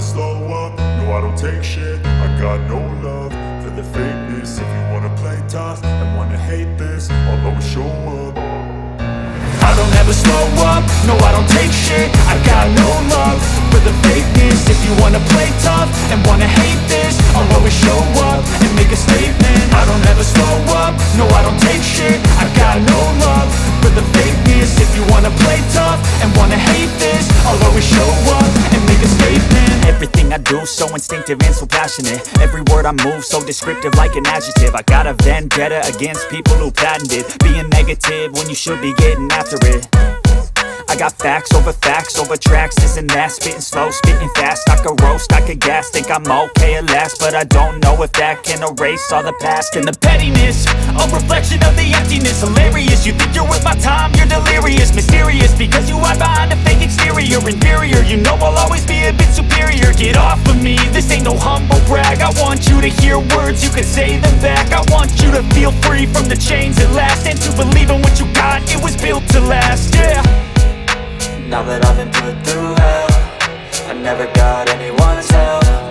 slow up, no I don't take shit. I got no love for the fakeness. If you wanna play tough and wanna hate this, I'll always show up. I don't ever slow up, no I don't take shit. I got no love for the fakeness. If you wanna play tough and wanna hate this, I'll always show up and make a statement. I don't ever slow up, no I don't take shit. I got no love for the fakeness. If you wanna play tough and wanna hate this, I'll always show up and make a statement. Everything I do so instinctive and so passionate. Every word I move so descriptive like an adjective. I got a vendetta against people who patented being negative when you should be getting after it. I got facts over tracks, this and that. Spitting slow, spitting fast. I could roast, I could gas. Think I'm okay at last, but I don't know if that can erase all the past. And the pettiness, a reflection of the emptiness. Hilarious, you think you're worth my time, you're delirious. Mysterious, because you hide behind a fake exterior. Inferior, you know I'll always be a bit superior. Get off of me, this ain't no humble brag. I want you to hear words, you can say them back. I want you to feel free from the chains at last, and to believe in what you got, it was built to last, yeah. Now that I've been put through hell, I never got anyone's help.